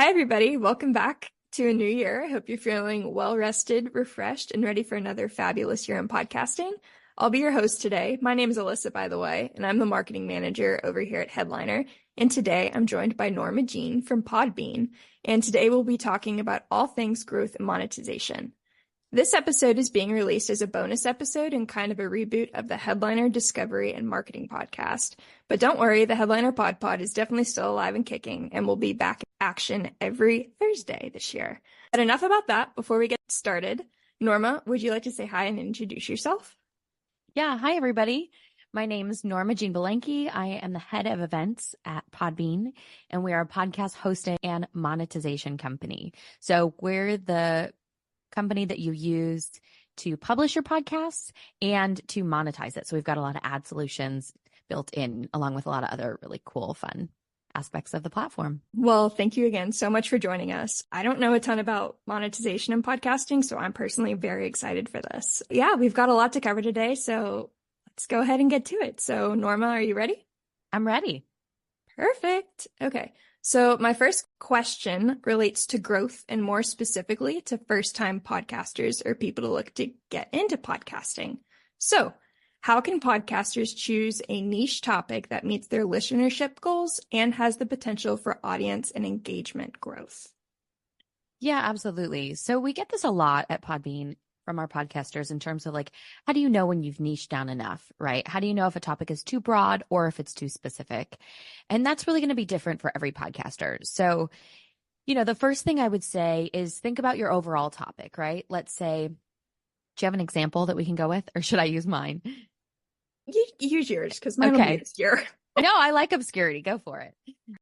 Hi, everybody. Welcome back to a new year. I hope you're feeling well rested, refreshed, and ready for another fabulous year in podcasting. I'll be your host today. My name is Elissa, by the way, and I'm the marketing manager over here at Headliner. And today I'm joined by Norma Jean from Podbean. And today we'll be talking about all things growth and monetization. This episode is being released as a bonus episode and kind of a reboot of the Headliner Discovery and Marketing podcast. But don't worry, the Headliner Pod is definitely still alive and kicking and will be back in action every Thursday this year. But enough about that. Before we get started, Norma, would you like to say hi and introduce yourself? Yeah, hi everybody. My name is Norma Jean. I am the head of events at Podbean, and we are a podcast hosting and monetization company. So we're the company that you use to publish your podcasts and to monetize it. So we've got a lot of ad solutions built in, along with a lot of other really cool, fun aspects of the platform. Well, thank you again so much for joining us. I don't know a ton about monetization and podcasting, so I'm personally very excited for this. Yeah, we've got a lot to cover today, so let's go ahead and get to it. So Norma, are you ready? I'm ready. Perfect. Okay. So my first question relates to growth and more specifically to first-time podcasters or people to look to get into podcasting. So how can podcasters choose a niche topic that meets their listenership goals and has the potential for audience and engagement growth? Yeah, absolutely. So we get this a lot at Podbean from our podcasters in terms of like, how do you know when you've niched down enough, right? How do you know if a topic is too broad or if it's too specific? And that's really going to be different for every podcaster. So, the first thing I would say is think about your overall topic, right? Let's say, do you have an example that we can go with, or should I use mine? Use yours, because mine will be obscure. No, I like obscurity. Go for it.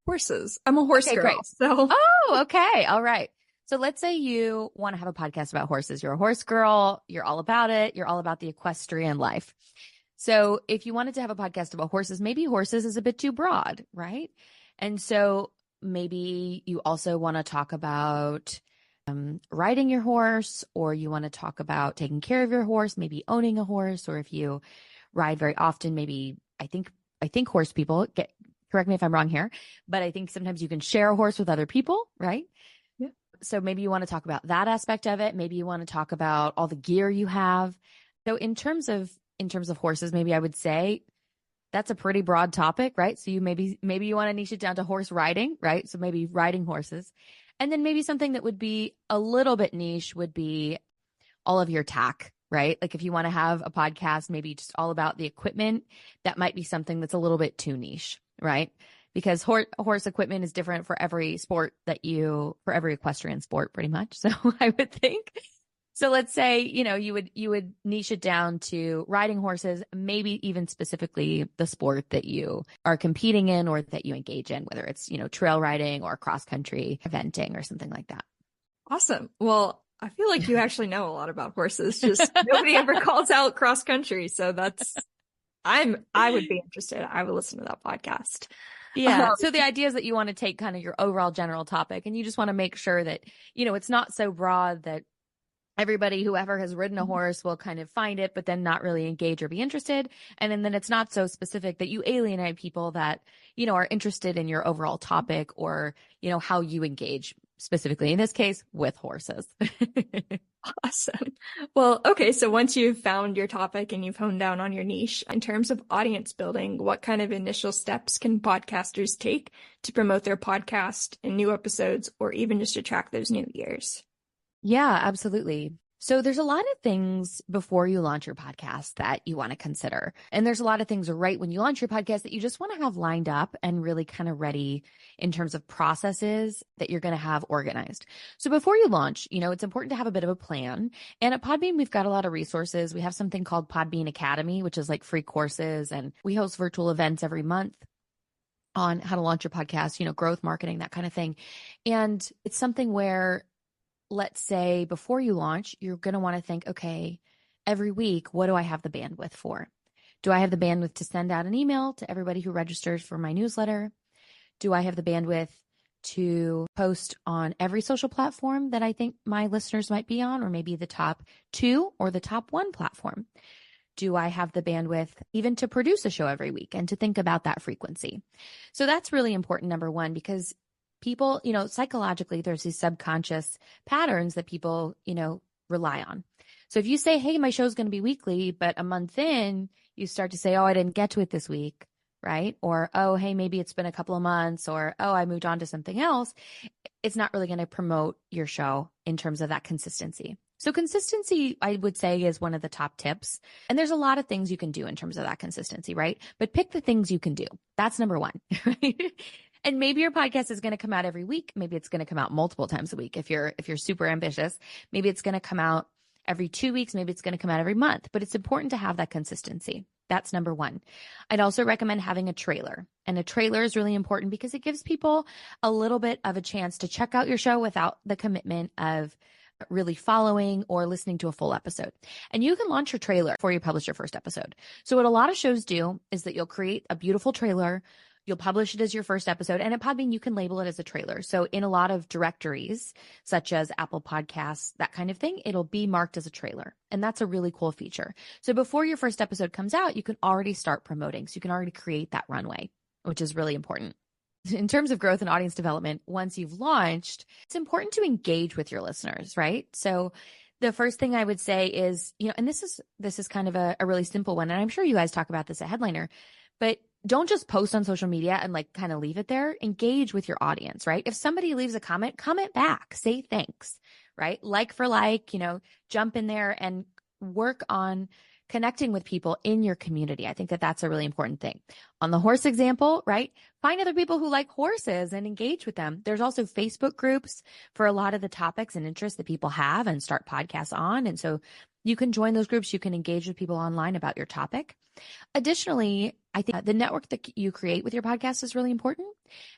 Horses. I'm a horse girl. Great. So. Oh, okay. All right. So let's say you want to have a podcast about horses. You're a horse girl. You're all about it. You're all about the equestrian life. So if you wanted to have a podcast about horses, maybe horses is a bit too broad, right? And so maybe you also want to talk about riding your horse, or you want to talk about taking care of your horse, maybe owning a horse, or if you ride very often, maybe I think horse people correct me if I'm wrong here, but I think sometimes you can share a horse with other people, right? So maybe you want to talk about that aspect of it. Maybe you want to talk about all the gear you have. So in terms of horses, maybe I would say that's a pretty broad topic, right? So maybe you want to niche it down to horse riding, right? So maybe riding horses. And then maybe something that would be a little bit niche would be all of your tack, right? Like if you want to have a podcast, maybe just all about the equipment, that might be something that's a little bit too niche, right? Because horse equipment is different for every sport for every equestrian sport, pretty much. So I would think. So let's say, you would niche it down to riding horses, maybe even specifically the sport that you are competing in or that you engage in, whether it's, trail riding or cross country eventing or something like that. Awesome. Well, I feel like you actually know a lot about horses. Just nobody ever calls out cross country. So I would be interested. I would listen to that podcast. Yeah. So the idea is that you want to take kind of your overall general topic and you just want to make sure that, it's not so broad that everybody, whoever has ridden a horse, will kind of find it, but then not really engage or be interested. And then it's not so specific that you alienate people that, are interested in your overall topic or, how you engage specifically, in this case, with horses. Awesome. Well, okay. So once you've found your topic and you've honed down on your niche, in terms of audience building, what kind of initial steps can podcasters take to promote their podcast in new episodes or even just attract those new ears? Yeah, absolutely. So there's a lot of things before you launch your podcast that you want to consider. And there's a lot of things right when you launch your podcast that you just want to have lined up and really kind of ready in terms of processes that you're going to have organized. So before you launch, it's important to have a bit of a plan. And at Podbean, we've got a lot of resources. We have something called Podbean Academy, which is like free courses. And we host virtual events every month on how to launch your podcast, growth marketing, that kind of thing. And it's something where, let's say before you launch, you're going to want to think, okay, every week, what do I have the bandwidth for? Do I have the bandwidth to send out an email to everybody who registers for my newsletter? Do I have the bandwidth to post on every social platform that I think my listeners might be on, or maybe the top 2 or the top 1 platform? Do I have the bandwidth even to produce a show every week and to think about that frequency? So that's really important, number one, because People, psychologically, there's these subconscious patterns that people, rely on. So if you say, hey, my show's going to be weekly, but a month in, you start to say, oh, I didn't get to it this week, right? Or, oh, hey, maybe it's been a couple of months, or, oh, I moved on to something else. It's not really going to promote your show in terms of that consistency. So consistency, I would say, is one of the top tips. And there's a lot of things you can do in terms of that consistency, right? But pick the things you can do. That's number one, right? And maybe your podcast is going to come out every week. Maybe it's going to come out multiple times a week. If you're super ambitious, maybe it's going to come out every 2 weeks. Maybe it's going to come out every month, but it's important to have that consistency. That's number one. I'd also recommend having a trailer, and a trailer is really important because it gives people a little bit of a chance to check out your show without the commitment of really following or listening to a full episode. And you can launch your trailer before you publish your first episode. So what a lot of shows do is that you'll create a beautiful trailer. You'll publish it as your first episode. And at Podbean, you can label it as a trailer. So in a lot of directories, such as Apple Podcasts, that kind of thing, it'll be marked as a trailer. And that's a really cool feature. So before your first episode comes out, you can already start promoting. So you can already create that runway, which is really important. In terms of growth and audience development, once you've launched, it's important to engage with your listeners, right? So the first thing I would say is, and this is kind of a really simple one. And I'm sure you guys talk about this at Headliner, but don't just post on social media and kind of leave it there. Engage with your audience, right? If somebody leaves a comment back, say thanks, right? Like for like, jump in there and work on connecting with people in your community. I think that that's a really important thing. On the horse example, right? Find other people who like horses and engage with them. There's also Facebook groups for a lot of the topics and interests that people have and start podcasts on. And so you can join those groups. You can engage with people online about your topic. Additionally, I think the network that you create with your podcast is really important.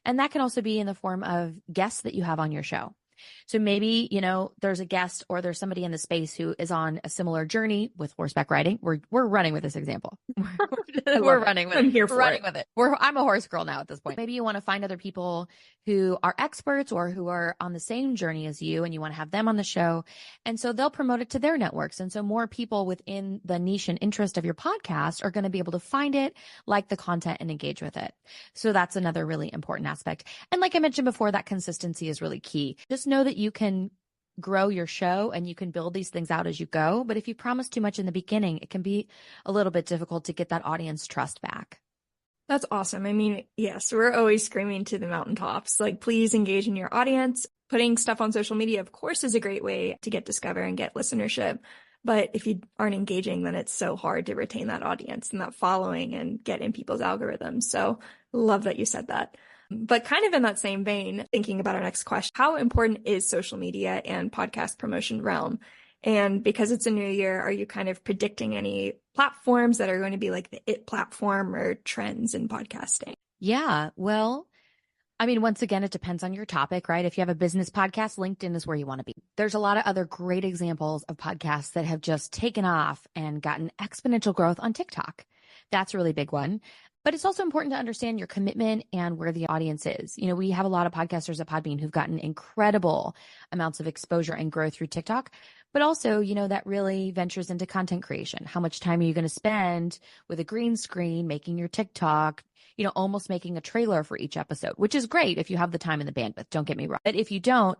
And that can also be in the form of guests that you have on your show. So maybe, there's a guest or there's somebody in the space who is on a similar journey with horseback riding. We're running with this example. We're running with it. I'm here for running it. with it. I'm a horse girl now at this point. Maybe you want to find other people who are experts or who are on the same journey as you, and you want to have them on the show. And so they'll promote it to their networks. And so more people within the niche and interest of your podcast are going to be able to find it, like the content, and engage with it. So that's another really important aspect. And like I mentioned before, that consistency is really key. Just know that you can grow your show and you can build these things out as you go. But if you promise too much in the beginning, it can be a little bit difficult to get that audience trust back. That's awesome. I mean, yes, we're always screaming to the mountaintops, please engage in your audience. Putting stuff on social media, of course, is a great way to get discovered and get listenership. But if you aren't engaging, then it's so hard to retain that audience and that following and get in people's algorithms. So love that you said that. But kind of in that same vein, thinking about our next question, how important is social media and podcast promotion realm? And because it's a new year, are you kind of predicting any platforms that are going to be like the it platform or trends in podcasting? Yeah, well, I mean, once again, it depends on your topic, right? If you have a business podcast, LinkedIn is where you want to be. There's a lot of other great examples of podcasts that have just taken off and gotten exponential growth on TikTok. That's a really big one. But it's also important to understand your commitment and where the audience is. We have a lot of podcasters at Podbean who've gotten incredible amounts of exposure and growth through TikTok, but also, that really ventures into content creation. How much time are you going to spend with a green screen, making your TikTok, almost making a trailer for each episode, which is great if you have the time and the bandwidth. Don't get me wrong. But if you don't,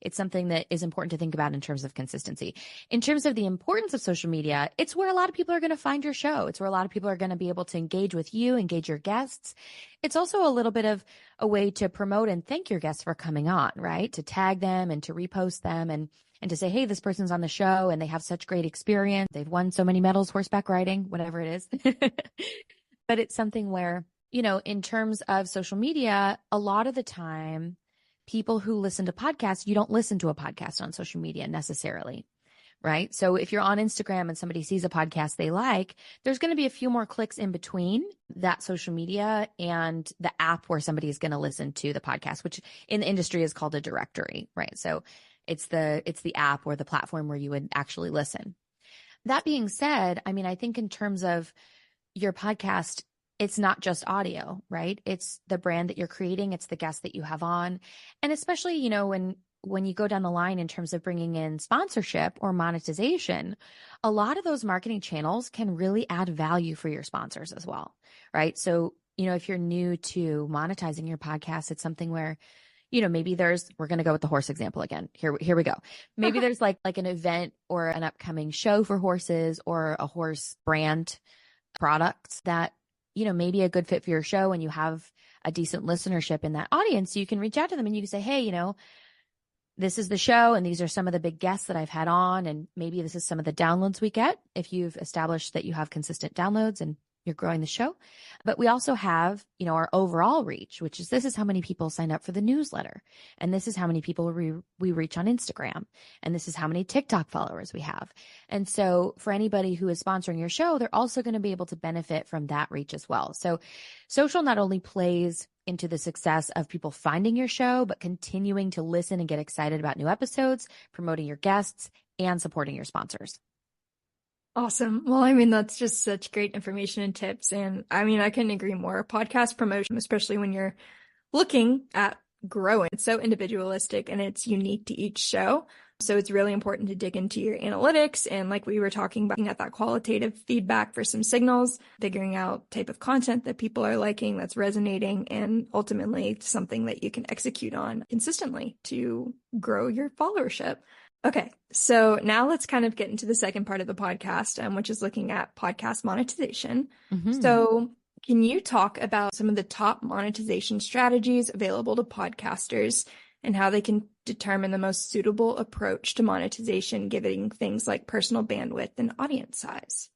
it's something that is important to think about in terms of consistency. In terms of the importance of social media, it's where a lot of people are going to find your show. It's where a lot of people are going to be able to engage with you, engage your guests. It's also a little bit of a way to promote and thank your guests for coming on, right? To tag them and to repost them and to say, hey, this person's on the show and they have such great experience. They've won so many medals, horseback riding, whatever it is. But it's something where, in terms of social media, a lot of the time, people who listen to podcasts, you don't listen to a podcast on social media necessarily, right? So if you're on Instagram and somebody sees a podcast they like, there's going to be a few more clicks in between that social media and the app where somebody is going to listen to the podcast, which in the industry is called a directory, right? So it's the app or the platform where you would actually listen. That being said, I mean, I think in terms of your podcast, it's not just audio, right? It's the brand that you're creating. It's the guests that you have on. And especially, when you go down the line in terms of bringing in sponsorship or monetization, a lot of those marketing channels can really add value for your sponsors as well, right? So if you're new to monetizing your podcast, it's something where, maybe we're going to go with the horse example again. Here we go. Maybe there's like an event or an upcoming show for horses or a horse brand product that, maybe a good fit for your show, and you have a decent listenership in that audience. You can reach out to them and you can say, hey, this is the show and these are some of the big guests that I've had on. And maybe this is some of the downloads we get if you've established that you have consistent downloads and you're growing the show. But we also have, our overall reach, which is this is how many people sign up for the newsletter. And this is how many people we reach on Instagram. And this is how many TikTok followers we have. And so for anybody who is sponsoring your show, they're also going to be able to benefit from that reach as well. So social not only plays into the success of people finding your show, but continuing to listen and get excited about new episodes, promoting your guests, and supporting your sponsors. Awesome. Well, that's just such great information and tips. And I couldn't agree more. Podcast promotion, especially when you're looking at growing, it's so individualistic and it's unique to each show. So it's really important to dig into your analytics. And like we were talking about, looking at that qualitative feedback for some signals, figuring out type of content that people are liking, that's resonating, and ultimately something that you can execute on consistently to grow your followership. Okay, so now let's kind of get into the second part of the podcast, which is looking at podcast monetization. Mm-hmm. So can you talk about some of the top monetization strategies available to podcasters and how they can determine the most suitable approach to monetization, given things like personal bandwidth and audience size?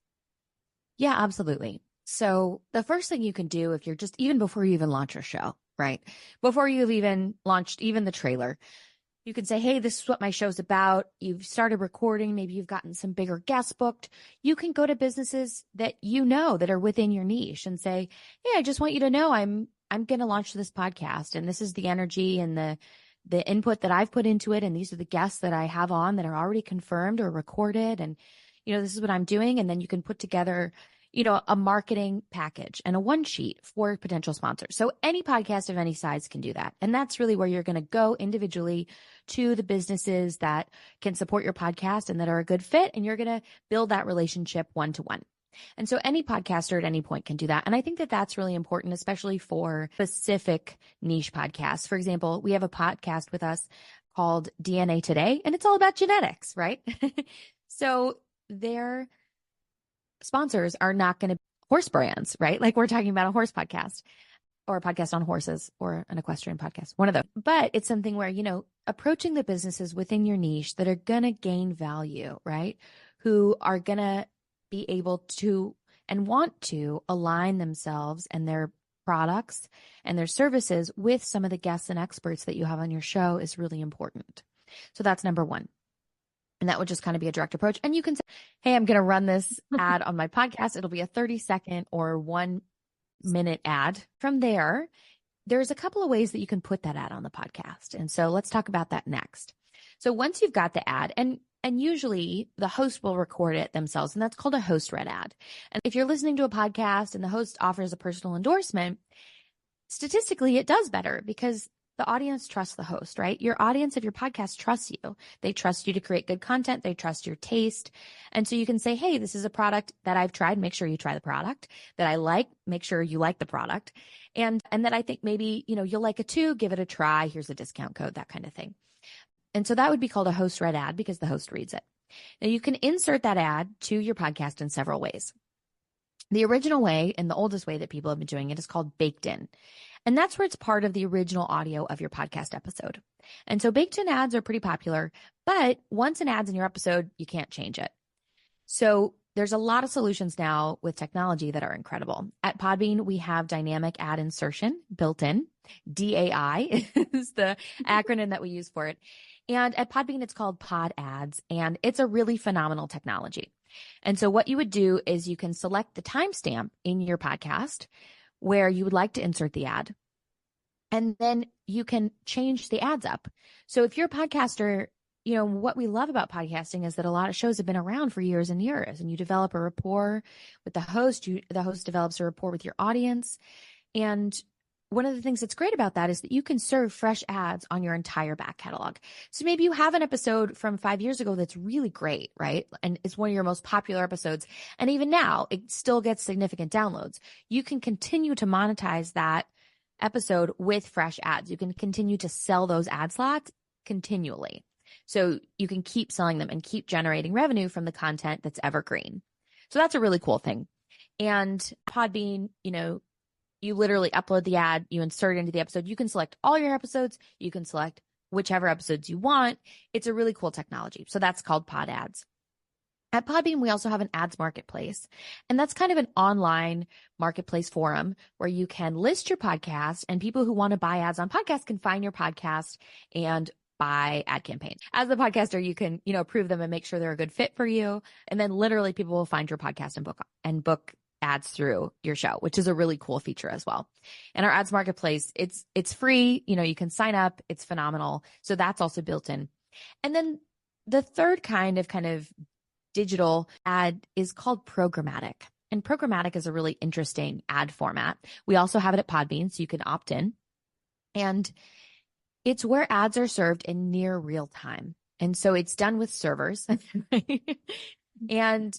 Yeah, absolutely. So the first thing you can do if you're even before you even launch your show, right? Before you've even launched even the trailer, you can say, hey, this is what my show's about. You've started recording. Maybe you've gotten some bigger guests booked. You can go to businesses that that are within your niche and say, hey, I just want you to know I'm going to launch this podcast. And this is the energy and the input that I've put into it. And these are the guests that I have on that are already confirmed or recorded. And, this is what I'm doing. And then you can put together a marketing package and a one sheet for potential sponsors. So any podcast of any size can do that. And that's really where you're going to go individually to the businesses that can support your podcast and that are a good fit. And you're going to build that relationship one-to-one. And so any podcaster at any point can do that. And I think that that's really important, especially for specific niche podcasts. For example, we have a podcast with us called DNA Today, and it's all about genetics, right? So their sponsors are not going to be horse brands, right? Like we're talking about a horse podcast or a podcast on horses or an equestrian podcast, one of those. But it's something where, approaching the businesses within your niche that are going to gain value, right? Who are going to be able to and want to align themselves and their products and their services with some of the guests and experts that you have on your show is really important. So that's number one. And that would just kind of be a direct approach. And you can say, hey, I'm going to run this ad on my podcast. It'll be a 30-second or 1-minute ad. From there, there's a couple of ways that you can put that ad on the podcast. And so let's talk about that next. So once you've got the ad, and usually the host will record it themselves, and that's called a host read ad. And if you're listening to a podcast and the host offers a personal endorsement, statistically, it does better because the audience trusts the host, right? Your audience of your podcast trusts you. They trust you to create good content. They trust your taste. And so you can say, hey, this is a product that I've tried. Make sure you try the product. That I like. Make sure you like the product. And that I think maybe, you'll like it too. Give it a try. Here's a discount code, that kind of thing. And so that would be called a host read ad because the host reads it. Now you can insert that ad to your podcast in several ways. The original way and the oldest way that people have been doing it is called baked in. And that's where it's part of the original audio of your podcast episode. And so baked in ads are pretty popular, but once an ad's in your episode, you can't change it. So there's a lot of solutions now with technology that are incredible. At Podbean, we have dynamic ad insertion built in. DAI is the acronym that we use for it. And at Podbean, it's called Pod Ads, and it's a really phenomenal technology. And so what you would do is you can select the timestamp in your podcast where you would like to insert the ad, and then you can change the ads up. So if you're a podcaster, what we love about podcasting is that a lot of shows have been around for years and years, and you develop a rapport with the host. The host develops a rapport with your audience. And one of the things that's great about that is that you can serve fresh ads on your entire back catalog. So maybe you have an episode from 5 years ago that's really great, right? And it's one of your most popular episodes. And even now, it still gets significant downloads. You can continue to monetize that episode with fresh ads. You can continue to sell those ad slots continually. So you can keep selling them and keep generating revenue from the content that's evergreen. So that's a really cool thing. And Podbean, you literally upload the ad, you insert it into the episode. You can select all your episodes. You can select whichever episodes you want. It's a really cool technology. So that's called Pod Ads. At Podbean, we also have an ads marketplace, and that's kind of an online marketplace forum where you can list your podcast, and people who want to buy ads on podcasts can find your podcast and buy ad campaigns. As a podcaster, you can, approve them and make sure they're a good fit for you. And then literally people will find your podcast and book ads through your show, which is a really cool feature as well. And our ads marketplace, it's free. You can sign up. It's phenomenal. So that's also built in. And then the third kind of digital ad is called programmatic. And programmatic is a really interesting ad format. We also have it at Podbean, so you can opt in. And it's where ads are served in near real time. And so it's done with servers. And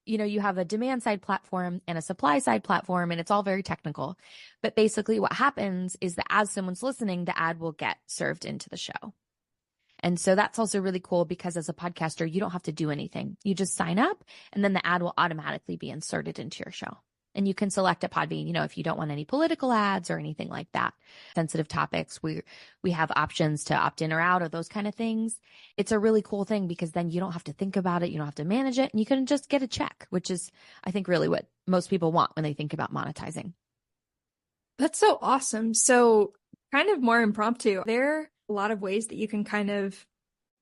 you have a demand side platform and a supply side platform, and it's all very technical. But basically what happens is that as someone's listening, the ad will get served into the show. And so that's also really cool because as a podcaster, you don't have to do anything. You just sign up and then the ad will automatically be inserted into your show. And you can select at Podbean, if you don't want any political ads or anything like that, sensitive topics, we have options to opt in or out of those kind of things. It's a really cool thing because then you don't have to think about it. You don't have to manage it, and you can just get a check, which is, I think, really what most people want when they think about monetizing. That's so awesome. So kind of more impromptu, there are a lot of ways that you can kind of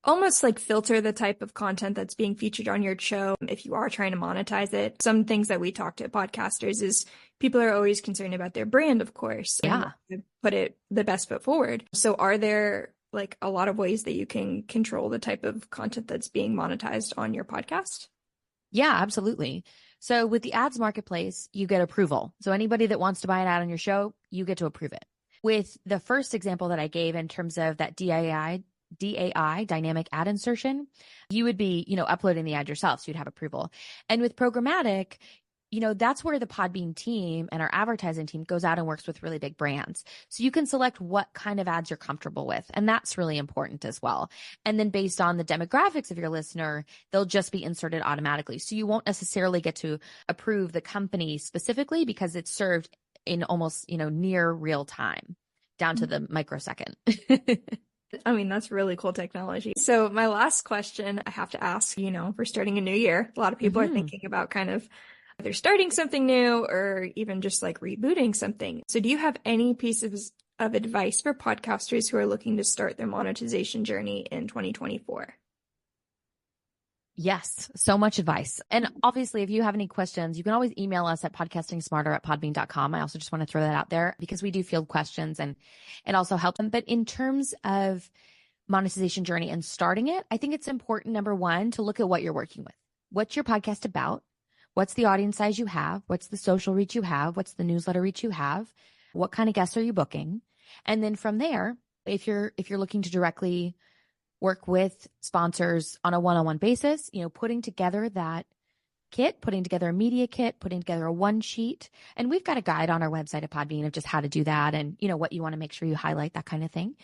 almost like filter the type of content that's being featured on your show if you are trying to monetize it. Some things that we talk to podcasters is people are always concerned about their brand, of course, and put it the best foot forward. So are there like a lot of ways that you can control the type of content that's being monetized on your podcast? Yeah, absolutely. So with the ads marketplace, you get approval. So anybody that wants to buy an ad on your show, you get to approve it. With the first example that I gave in terms of that DAI, dynamic ad insertion, you would be, uploading the ad yourself. So you'd have approval. And with programmatic, that's where the Podbean team and our advertising team goes out and works with really big brands. So you can select what kind of ads you're comfortable with. And that's really important as well. And then based on the demographics of your listener, they'll just be inserted automatically. So you won't necessarily get to approve the company specifically because it's served in almost, near real time, down to the microsecond. I mean, that's really cool technology. So my last question I have to ask, we're starting a new year. A lot of people are thinking about kind of either starting something new or even just like rebooting something. So do you have any pieces of advice for podcasters who are looking to start their monetization journey in 2024? Yes, so much advice. And obviously, if you have any questions, you can always email us at podcastingsmarter@podbean.com. I also just want to throw that out there because we do field questions and also help them. But in terms of monetization journey and starting it, I think it's important, number one, to look at what you're working with. What's your podcast about? What's the audience size you have? What's the social reach you have? What's the newsletter reach you have? What kind of guests are you booking? And then from there, if you're looking to directly work with sponsors on a one-on-one basis, putting together that kit, putting together a media kit, putting together a one sheet. And we've got a guide on our website at Podbean of just how to do that and, what you want to make sure you highlight, that kind of thing.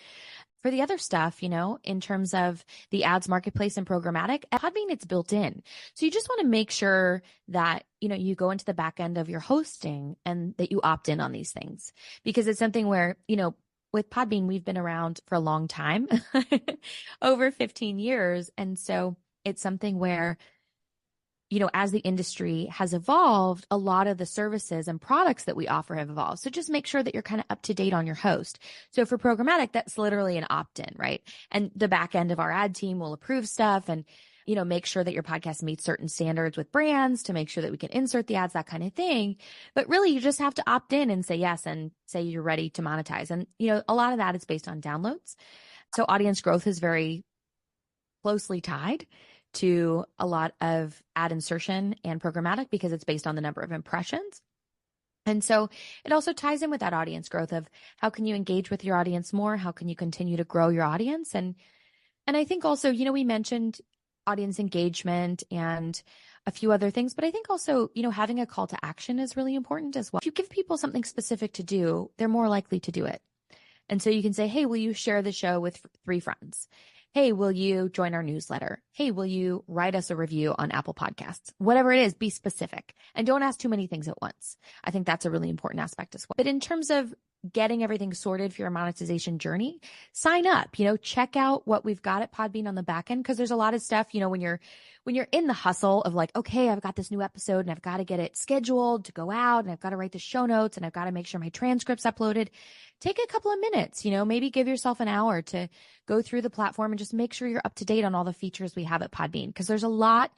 For the other stuff, in terms of the ads marketplace and programmatic, at Podbean, it's built in. So you just want to make sure that, you go into the back end of your hosting and that you opt in on these things, because it's something where, with Podbean, we've been around for a long time, over 15 years. And so it's something where, as the industry has evolved, a lot of the services and products that we offer have evolved. So just make sure that you're kind of up to date on your host. So for programmatic, that's literally an opt-in, right? And the back end of our ad team will approve stuff and, make sure that your podcast meets certain standards with brands to make sure that we can insert the ads, that kind of thing. But really, you just have to opt in and say yes and say you're ready to monetize. And, a lot of that is based on downloads. So audience growth is very closely tied to a lot of ad insertion and programmatic because it's based on the number of impressions. And so it also ties in with that audience growth of how can you engage with your audience more? How can you continue to grow your audience? And I think also, we mentioned audience engagement and a few other things, but I think also, having a call to action is really important as well. If you give people something specific to do, they're more likely to do it. And so you can say, hey, will you share the show with 3 friends? Hey, will you join our newsletter? Hey, will you write us a review on Apple Podcasts? Whatever it is, be specific and don't ask too many things at once. I think that's a really important aspect as well. But in terms of getting everything sorted for your monetization journey, sign up, check out what we've got at Podbean on the back end, because there's a lot of stuff, when you're in the hustle of like, okay, I've got this new episode and I've got to get it scheduled to go out and I've got to write the show notes and I've got to make sure my transcript's uploaded. Take a couple of minutes, maybe give yourself an hour to go through the platform and just make sure you're up to date on all the features we have at Podbean, because there's a lot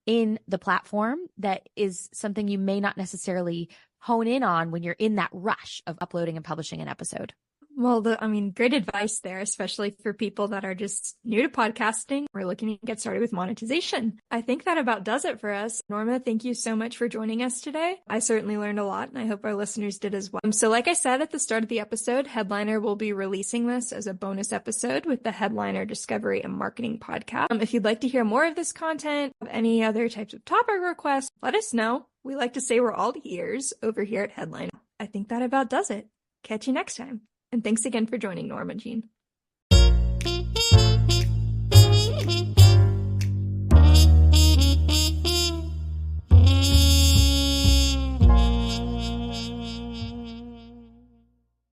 in the platform that is something you may not necessarily hone in on when you're in that rush of uploading and publishing an episode. Well, great advice there, especially for people that are just new to podcasting or looking to get started with monetization. I think that about does it for us. Norma, thank you so much for joining us today. I certainly learned a lot, and I hope our listeners did as well. So like I said at the start of the episode, Headliner will be releasing this as a bonus episode with the Headliner Discovery and Marketing podcast. If you'd like to hear more of this content, or any other types of topic requests, let us know. We like to say we're all ears over here at Headliner. I think that about does it. Catch you next time. And thanks again for joining, Norma Jean.